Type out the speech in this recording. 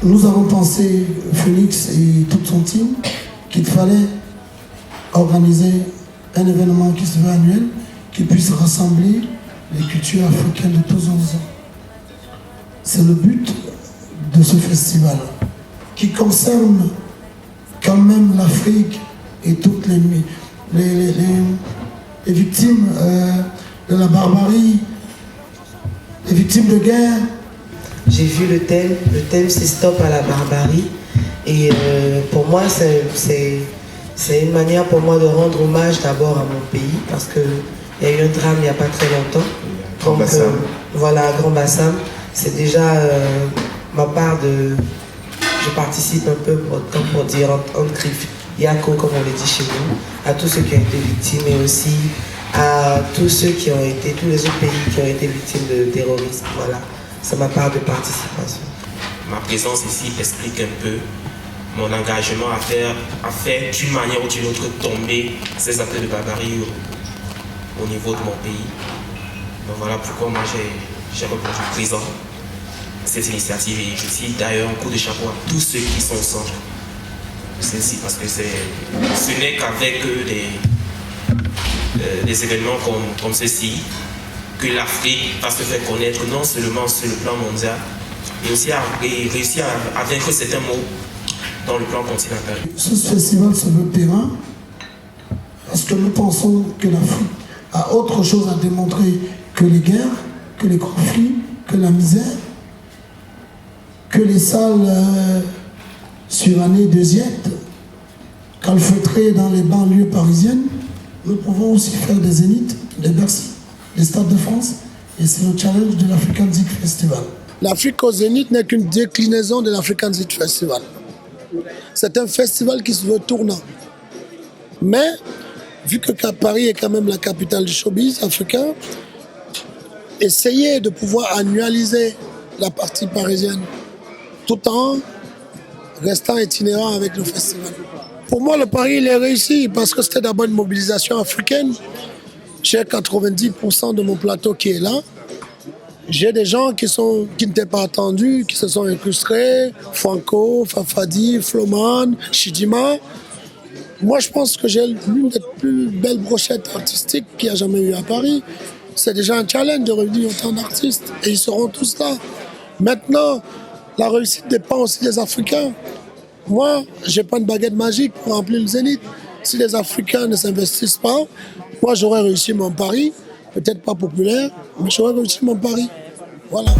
nous avons pensé, Phoenix et toute son team, qu'il fallait organiser un événement qui se veut annuel, qui puisse rassembler les cultures africaines de tous horizons. C'est le but de ce festival, qui concerne quand même l'Afrique et toutes les victimes de la barbarie, les victimes de guerre. J'ai vu le thème c'est Stop à la barbarie. Et pour moi, c'est une manière pour moi de rendre hommage d'abord à mon pays, parce qu'il y a eu un drame il n'y a pas très longtemps. Grand Bassam. Voilà, Grand Bassam. C'est déjà ma part de... Je participe un peu pour dire en griffe, Yako, comme on le dit chez nous, à tous ceux qui ont été victimes, et aussi à tous ceux qui ont été, tous les autres pays qui ont été victimes de terrorisme. Voilà, c'est ma part de participation. Ma présence ici explique un peu mon engagement à faire d'une manière ou d'une autre tomber ces actes de barbarie au niveau de mon pays. Donc voilà pourquoi moi j'ai répondu présent à cette initiative, et je tire d'ailleurs un coup de chapeau à tous ceux qui sont au centre de celle-ci, parce que ce n'est qu'avec des événements comme ceci que l'Afrique va se faire connaître, non seulement sur le plan mondial, mais aussi réussir à vaincre certains maux dans le plan continental. Ce festival se veut terrain parce que nous pensons que l'Afrique a autre chose à démontrer que les guerres, que les conflits, que la misère, que les salles surannées de Ziette, calfeutrées dans les banlieues parisiennes. Nous pouvons aussi faire des zéniths, des Bercy, des Stades de France, et c'est le challenge de l'African Zik Festival. L'Afrique au Zénith n'est qu'une déclinaison de l'African Zik Festival. C'est un festival qui se veut tournant. Mais, vu que Paris est quand même la capitale du showbiz africain, essayer de pouvoir annualiser la partie parisienne tout en restant itinérant avec le festival. Pour moi, le pari, il est réussi parce que c'était d'abord une mobilisation africaine. J'ai 90% de mon plateau qui est là. J'ai des gens qui n'étaient pas attendus, qui se sont incrustés, Franco, Fafadi, Floman, Chidima. Moi, je pense que j'ai l'une des plus belles brochettes artistiques qu'il y a jamais eu à Paris. C'est déjà un challenge de revenir autant d'artistes, et ils seront tous là. Maintenant, la réussite dépend aussi des Africains. Moi, je n'ai pas une baguette magique pour remplir le Zénith. Si les Africains ne s'investissent pas, moi, j'aurais réussi mon pari. Peut-être pas populaire, mais j'aurais réussi mon pari. Voilà.